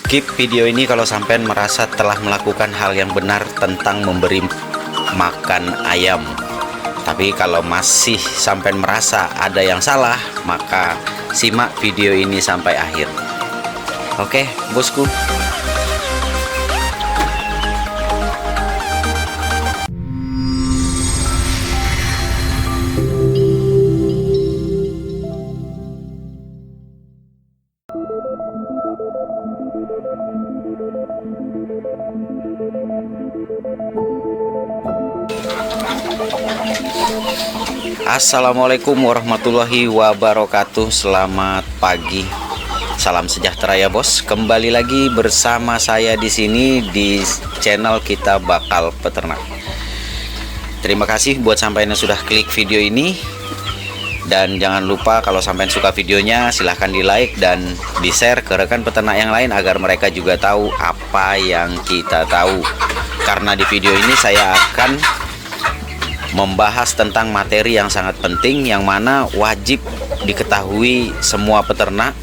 skip video ini kalau sampai merasa telah melakukan hal yang benar tentang memberi makan ayam. Tapi kalau masih sampai merasa ada yang salah, maka simak video ini sampai akhir. Oke, bosku. Assalamualaikum warahmatullahi wabarakatuh. Selamat pagi, salam sejahtera ya bos. Kembali lagi bersama saya di sini di channel Kita Bakal Peternak. Terima kasih buat sampai yang sudah klik video ini. Dan jangan lupa kalau sampai suka videonya, silahkan di like dan di share ke rekan peternak yang lain agar mereka juga tahu apa yang kita tahu. Karena di video ini saya akan membahas tentang materi yang sangat penting, yang mana wajib diketahui semua peternak,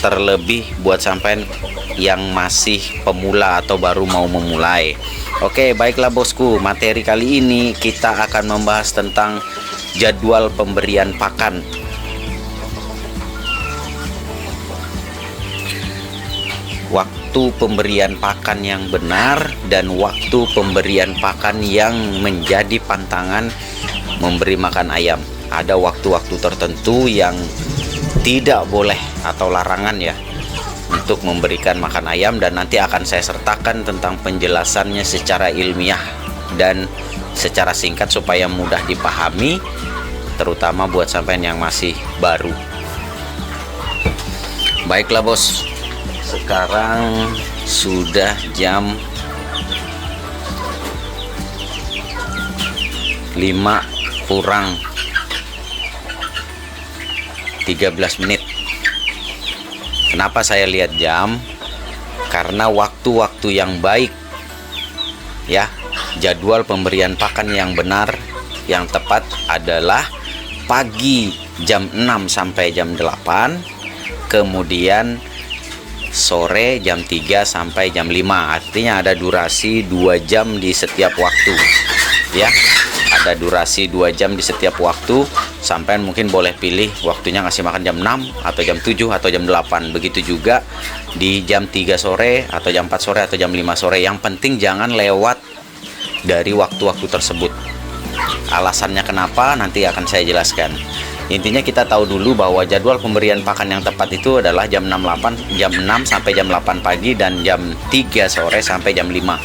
terlebih buat sampean yang masih pemula atau baru mau memulai. Oke, baiklah bosku, materi kali ini kita akan membahas tentang jadwal pemberian pakan. Waktu pemberian pakan yang benar dan waktu pemberian pakan yang menjadi pantangan memberi makan ayam. Ada waktu-waktu tertentu yang tidak boleh atau larangan ya untuk memberikan makan ayam, dan nanti akan saya sertakan tentang penjelasannya secara ilmiah dan secara singkat supaya mudah dipahami, terutama buat sampean yang masih baru. Baiklah bos, sekarang sudah jam 5 kurang 13 menit. Kenapa saya lihat jam? Karena waktu-waktu yang baik ya, jadwal pemberian pakan yang benar, yang tepat adalah pagi jam 6 sampai jam 8, kemudian sore jam 3 sampai jam 5. Artinya ada durasi 2 jam di setiap waktu ya. Ada durasi 2 jam di setiap waktu. Sampai mungkin boleh pilih waktunya ngasih makan jam 6 atau jam 7 atau jam 8. Begitu juga di jam 3 sore atau jam 4 sore atau jam 5 sore. Yang penting jangan lewat dari waktu-waktu tersebut. Alasannya kenapa nanti akan saya jelaskan. Intinya kita tahu dulu bahwa jadwal pemberian pakan yang tepat itu adalah jam 6 sampai jam 8 pagi dan jam 3 sore sampai jam 5.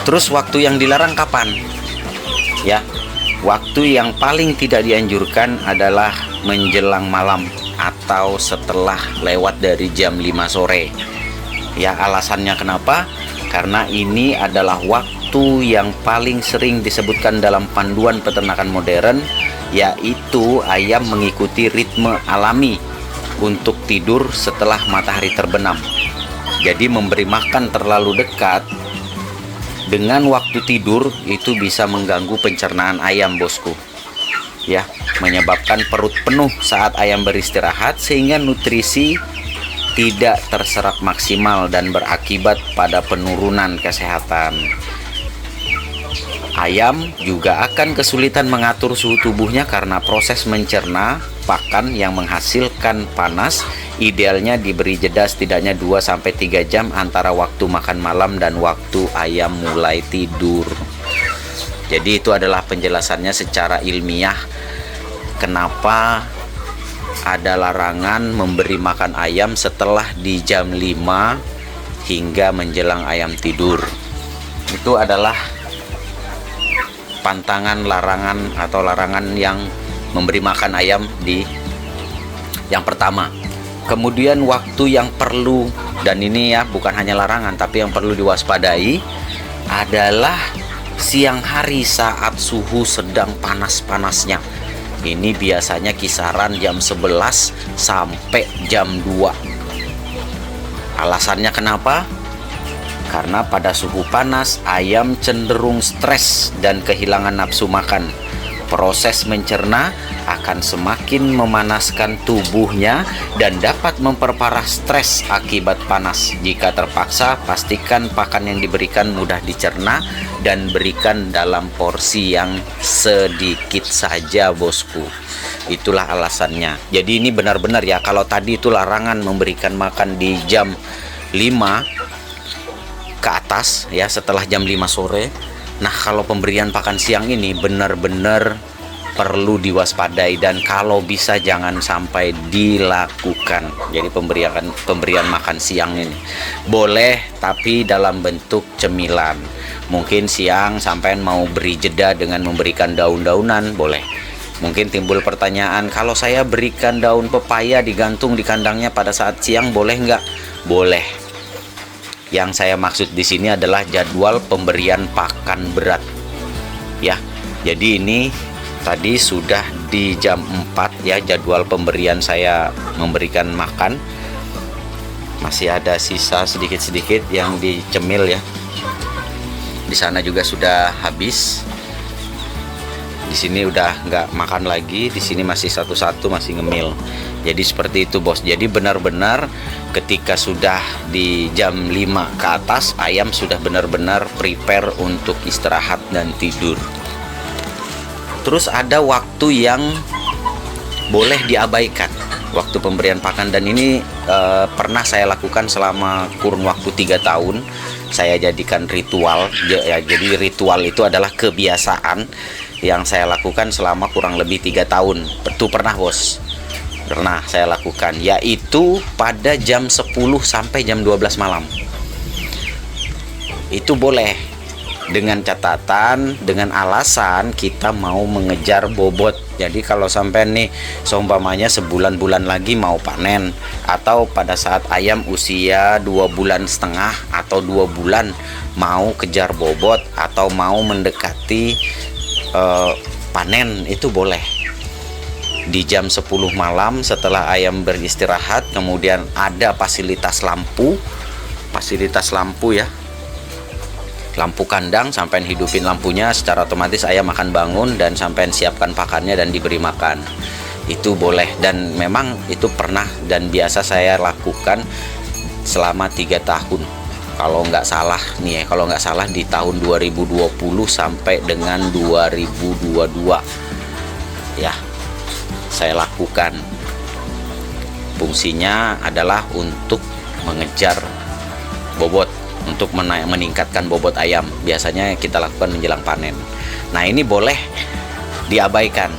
Terus waktu yang dilarang kapan? Ya, waktu yang paling tidak dianjurkan adalah menjelang malam atau setelah lewat dari jam 5 sore. Ya, alasannya kenapa? Karena ini adalah waktu yang paling sering disebutkan dalam panduan peternakan modern, yaitu ayam mengikuti ritme alami untuk tidur setelah matahari terbenam. Jadi memberi makan terlalu dekat dengan waktu tidur itu bisa mengganggu pencernaan ayam bosku ya, menyebabkan perut penuh saat ayam beristirahat sehingga nutrisi tidak terserap maksimal dan berakibat pada penurunan kesehatan. Ayam juga akan kesulitan mengatur suhu tubuhnya karena proses mencerna pakan yang menghasilkan panas idealnya diberi jeda setidaknya 2-3 jam antara waktu makan malam dan waktu ayam mulai tidur. Jadi itu adalah penjelasannya secara ilmiah kenapa ada larangan memberi makan ayam setelah di jam 5 hingga menjelang ayam tidur. Itu adalah pantangan larangan atau larangan yang memberi makan ayam di yang pertama. Kemudian waktu yang perlu, dan ini ya bukan hanya larangan tapi yang perlu diwaspadai, adalah siang hari saat suhu sedang panas-panasnya. Ini biasanya kisaran jam 11 sampai jam 2. Alasannya kenapa? Karena pada suhu panas ayam cenderung stres dan kehilangan nafsu makan. Proses mencerna akan semakin memanaskan tubuhnya dan dapat memperparah stres akibat panas. Jika terpaksa, pastikan pakan yang diberikan mudah dicerna dan berikan dalam porsi yang sedikit saja, bosku. Itulah alasannya. Jadi ini benar-benar ya, kalau tadi itu larangan memberikan makan di jam 5 ke atas ya, setelah jam 5 sore. Nah, kalau pemberian pakan siang ini benar-benar perlu diwaspadai dan kalau bisa jangan sampai dilakukan. Jadi pemberian makan siang ini boleh, tapi dalam bentuk cemilan. Mungkin siang sampai mau beri jeda dengan memberikan daun-daunan, boleh. Mungkin timbul pertanyaan, kalau saya berikan daun pepaya digantung di kandangnya pada saat siang, boleh nggak? Boleh. Yang saya maksud di sini adalah jadwal pemberian pakan berat ya. Jadi ini tadi sudah di jam 4 ya, jadwal pemberian saya memberikan makan. Masih ada sisa sedikit-sedikit yang dicemil ya. Di sana juga sudah habis. Di sini udah nggak makan lagi, di sini masih satu-satu masih ngemil. Jadi seperti itu, bos. Jadi benar-benar ketika sudah di jam 5 ke atas, ayam sudah benar-benar prepare untuk istirahat dan tidur. Terus ada waktu yang boleh diabaikan, waktu pemberian pakan, dan ini pernah saya lakukan selama kurun waktu 3 tahun. Saya jadikan ritual ya. Jadi ritual itu adalah kebiasaan yang saya lakukan selama kurang lebih 3 tahun. Itu pernah, bos. Pernah saya lakukan, yaitu pada jam 10 sampai jam 12 malam. Itu boleh, dengan catatan, dengan alasan kita mau mengejar bobot. Jadi kalau sampai nih seumpamanya sebulan-bulan lagi mau panen, atau pada saat ayam usia 2,5 bulan atau 2 bulan mau kejar bobot atau mau mendekati panen, itu boleh. Di jam 10 malam setelah ayam beristirahat, kemudian ada fasilitas lampu ya, lampu kandang, sampai hidupin lampunya, secara otomatis ayam akan bangun dan sampai siapkan pakannya dan diberi makan. Itu boleh, dan memang itu pernah dan biasa saya lakukan selama 3 tahun. Kalau nggak salah nih ya, kalau nggak salah di tahun 2020 sampai dengan 2022 ya, saya lakukan. Fungsinya adalah untuk mengejar bobot, untuk meningkatkan bobot ayam. Biasanya kita lakukan menjelang panen. Nah, ini boleh diabaikan,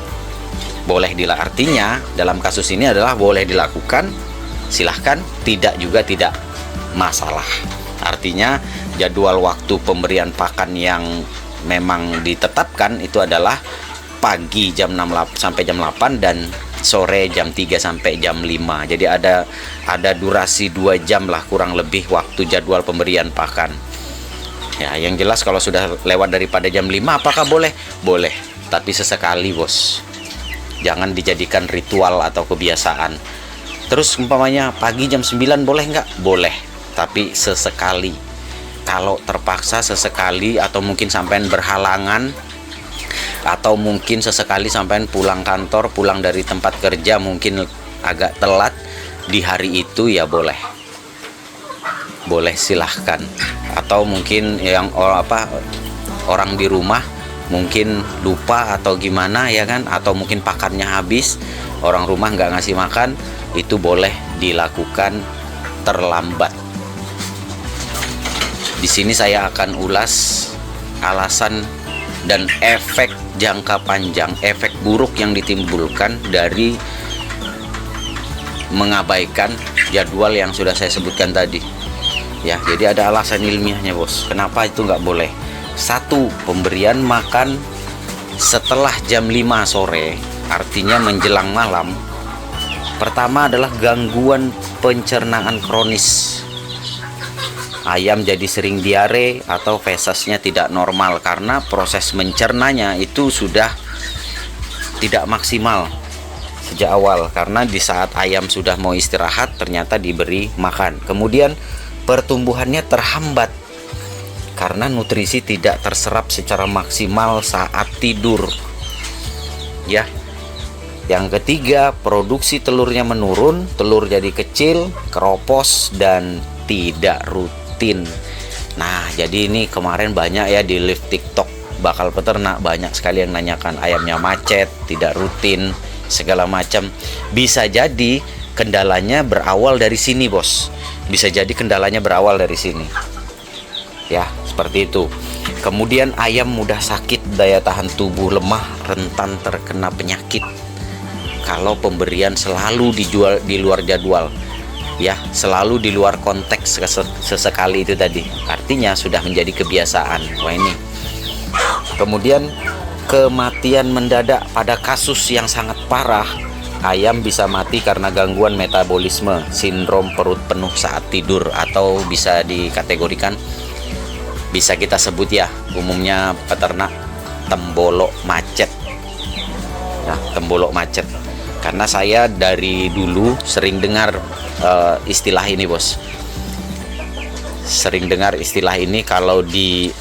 boleh artinya dalam kasus ini adalah boleh dilakukan, silahkan, tidak juga tidak masalah. Artinya jadwal waktu pemberian pakan yang memang ditetapkan itu adalah pagi jam 6 sampai jam 8 dan sore jam 3 sampai jam 5. Jadi ada durasi 2 jam lah kurang lebih waktu jadwal pemberian pakan. Ya, yang jelas kalau sudah lewat daripada jam 5 apakah boleh? Boleh, tapi sesekali, bos. Jangan dijadikan ritual atau kebiasaan. Terus umpamanya pagi jam 9 boleh nggak? Boleh, tapi sesekali. Kalau terpaksa sesekali, atau mungkin sampai berhalangan, atau mungkin sesekali sampai pulang kantor, pulang dari tempat kerja mungkin agak telat di hari itu, ya boleh, silahkan. Atau mungkin yang orang di rumah mungkin lupa atau gimana ya kan, atau mungkin pakannya habis, orang rumah nggak ngasih makan, itu boleh dilakukan terlambat. Di sini saya akan ulas alasan dan efek jangka panjang, efek buruk yang ditimbulkan dari mengabaikan jadwal yang sudah saya sebutkan tadi. Ya, jadi ada alasan ilmiahnya, bos. Kenapa itu nggak boleh? 1. Pemberian makan setelah jam 5 sore, artinya menjelang malam. Pertama adalah gangguan pencernaan kronis. Ayam jadi sering diare atau fesesnya tidak normal karena proses mencernanya itu sudah tidak maksimal sejak awal, karena di saat ayam sudah mau istirahat ternyata diberi makan. Kemudian pertumbuhannya terhambat karena nutrisi tidak terserap secara maksimal saat tidur. ya. Yang ketiga, produksi telurnya menurun, telur jadi kecil, keropos, dan tidak rutin. Nah, jadi ini kemarin banyak ya di live TikTok bakal peternak, banyak sekali yang nanyakan ayamnya macet, tidak rutin, segala macam. Bisa jadi kendalanya berawal dari sini, bos. Bisa jadi kendalanya berawal dari sini. Ya, seperti itu. Kemudian ayam mudah sakit, daya tahan tubuh lemah, rentan terkena penyakit. Kalau pemberian selalu dijual di luar jadwal, ya, selalu di luar konteks sesekali itu tadi, artinya sudah menjadi kebiasaan. Wah, ini. Kemudian kematian mendadak pada kasus yang sangat parah, ayam bisa mati karena gangguan metabolisme, sindrom perut penuh saat tidur, atau bisa dikategorikan, bisa kita sebut ya, umumnya peternak tembolok macet. Nah, tembolok macet. Karena saya dari dulu sering dengar istilah ini, bos. Sering dengar istilah ini kalau di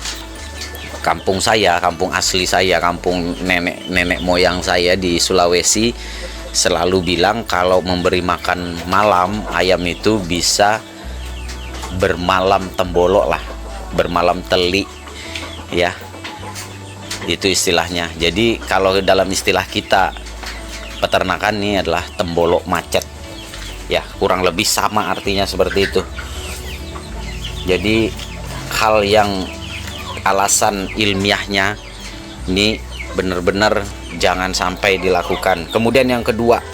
kampung saya, kampung asli saya, kampung nenek moyang saya di Sulawesi, selalu bilang kalau memberi makan malam ayam itu bisa bermalam tembolok lah, bermalam teli, ya. Itu istilahnya. Jadi kalau dalam istilah kita peternakan ini adalah tembolok macet, ya, kurang lebih sama artinya seperti itu. Jadi hal yang alasan ilmiahnya ini benar-benar jangan sampai dilakukan. Kemudian yang kedua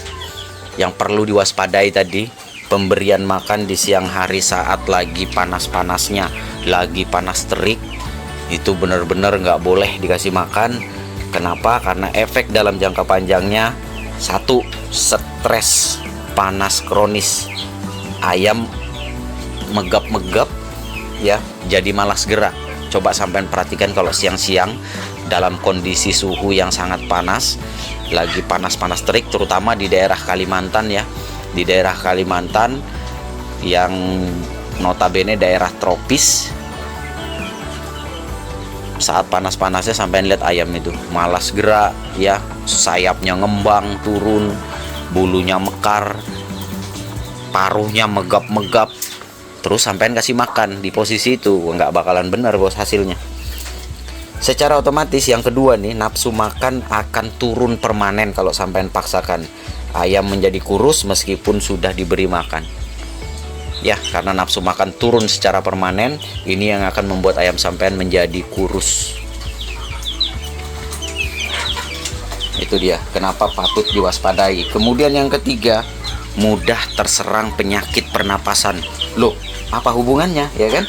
yang perlu diwaspadai tadi, pemberian makan di siang hari saat lagi panas-panasnya, lagi panas terik, itu benar-benar nggak boleh dikasih makan. Kenapa? Karena efek dalam jangka panjangnya, satu, stres, panas kronis, ayam megap-megap, ya, jadi malas gerak. Coba sampean perhatikan kalau siang-siang dalam kondisi suhu yang sangat panas, lagi panas-panas terik, terutama di daerah Kalimantan ya, di daerah Kalimantan yang notabene daerah tropis. Saat panas-panasnya sampai lihat ayam itu malas gerak, ya, sayapnya ngembang turun, bulunya mekar, paruhnya megap-megap, terus sampean kasih makan di posisi itu, nggak bakalan benar, bos, hasilnya. Secara otomatis yang kedua nih, nafsu makan akan turun permanen kalau sampean paksakan. Ayam menjadi kurus meskipun sudah diberi makan. Ya, karena nafsu makan turun secara permanen, ini yang akan membuat ayam sampean menjadi kurus. Itu dia, kenapa patut diwaspadai. Kemudian yang ketiga, mudah terserang penyakit pernapasan. Loh, apa hubungannya, ya kan?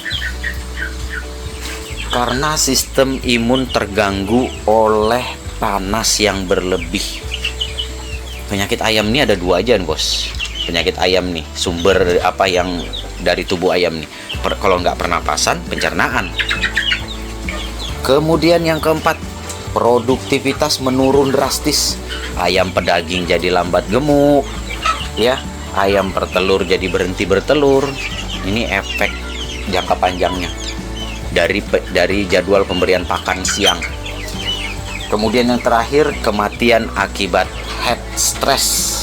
Karena sistem imun terganggu oleh panas yang berlebih. Penyakit ayam ini ada dua aja, bos. Penyakit ayam nih, sumber apa yang dari tubuh ayam nih, kalau nggak pernapasan, pencernaan. Kemudian yang keempat, produktivitas menurun drastis. Ayam pedaging jadi lambat gemuk, ya, ayam bertelur jadi berhenti bertelur. Ini efek jangka panjangnya dari jadwal pemberian pakan siang. Kemudian yang terakhir, kematian akibat heat stress.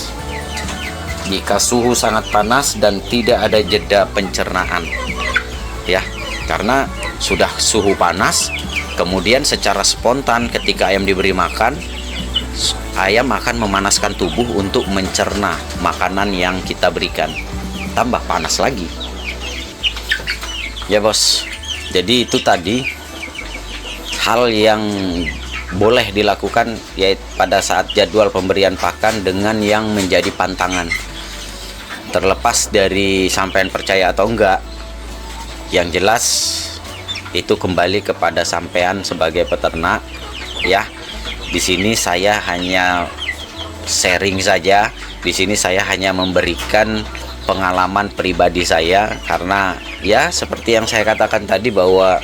Jika suhu sangat panas dan tidak ada jeda pencernaan, ya, karena sudah suhu panas, kemudian secara spontan ketika ayam diberi makan, ayam akan memanaskan tubuh untuk mencerna makanan yang kita berikan, tambah panas lagi, ya, bos. Jadi itu tadi hal yang boleh dilakukan, yaitu pada saat jadwal pemberian pakan dengan yang menjadi pantangan. Terlepas dari sampean percaya atau enggak, yang jelas itu kembali kepada sampean sebagai peternak, ya. Di sini saya hanya sharing saja. Di sini saya hanya memberikan pengalaman pribadi saya, karena ya seperti yang saya katakan tadi, bahwa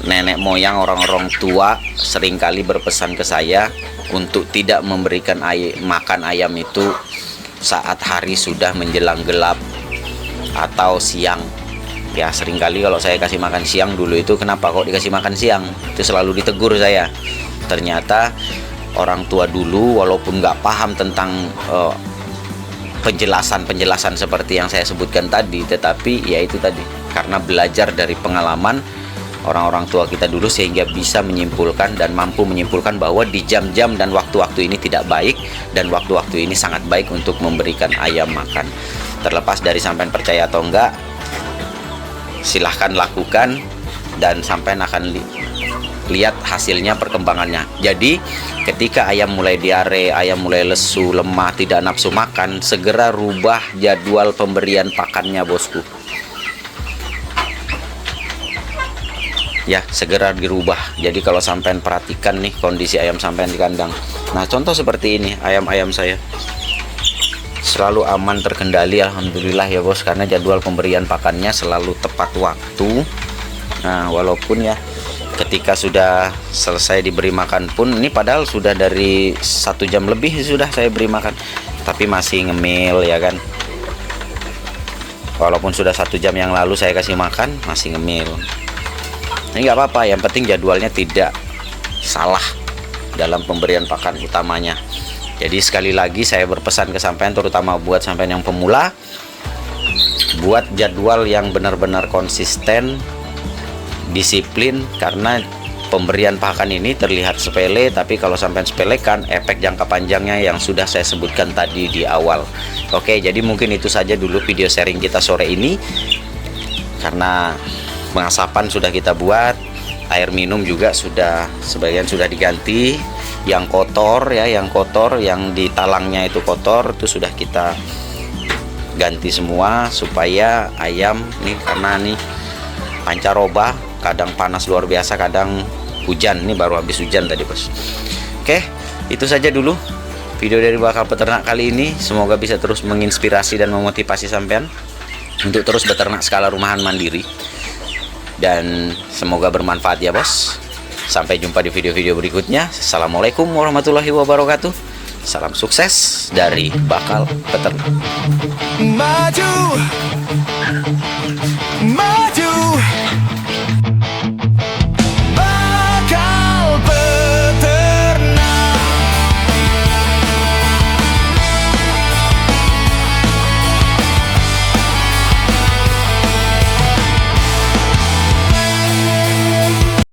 nenek moyang, orang-orang tua seringkali berpesan ke saya untuk tidak memberikan makan ayam itu saat hari sudah menjelang gelap atau siang. Ya, seringkali kalau saya kasih makan siang dulu itu, kenapa kok dikasih makan siang, itu selalu ditegur saya. Ternyata orang tua dulu, walaupun nggak paham tentang penjelasan seperti yang saya sebutkan tadi, tetapi ya itu tadi, karena belajar dari pengalaman orang-orang tua kita dulu, sehingga bisa menyimpulkan dan mampu menyimpulkan bahwa di jam-jam dan waktu-waktu ini tidak baik, dan waktu-waktu ini sangat baik untuk memberikan ayam makan. Terlepas dari sampean percaya atau enggak, silahkan lakukan, dan sampean akan lihat hasilnya, perkembangannya. Jadi ketika ayam mulai diare, ayam mulai lesu, lemah, tidak nafsu makan, segera rubah jadwal pemberian pakannya, bosku. Ya, segera dirubah. Jadi kalau sampean perhatikan nih kondisi ayam sampean di kandang. Nah, contoh seperti ini, ayam-ayam saya selalu aman, terkendali, alhamdulillah ya bos, karena jadwal pemberian pakannya selalu tepat waktu. Nah, walaupun ya ketika sudah selesai diberi makan pun, ini padahal sudah dari 1 jam lebih sudah saya beri makan, tapi masih ngemil ya kan. Walaupun sudah 1 jam yang lalu saya kasih makan, masih ngemil. Ini nggak apa-apa, yang penting jadwalnya tidak salah dalam pemberian pakan utamanya. Jadi sekali lagi saya berpesan ke sampean, terutama buat sampean yang pemula, buat jadwal yang benar-benar konsisten, disiplin, karena pemberian pakan ini terlihat sepele, tapi kalau sampean sepelekan, efek jangka panjangnya yang sudah saya sebutkan tadi di awal. Oke, jadi mungkin itu saja dulu video sharing kita sore ini, karena pengasapan sudah kita buat, air minum juga sudah sebagian sudah diganti, yang kotor ya, yang di talangnya itu kotor, itu sudah kita ganti semua supaya ayam nih, karena nih pancaroba, kadang panas luar biasa, kadang hujan. Ini baru habis hujan tadi bos. Oke, itu saja dulu video dari Bakal Peternak kali ini. Semoga bisa terus menginspirasi dan memotivasi sampean untuk terus beternak skala rumahan mandiri, dan semoga bermanfaat ya bos. Sampai jumpa di video-video berikutnya. Assalamualaikum warahmatullahi wabarakatuh. Salam sukses dari Bakal Peternak. Maju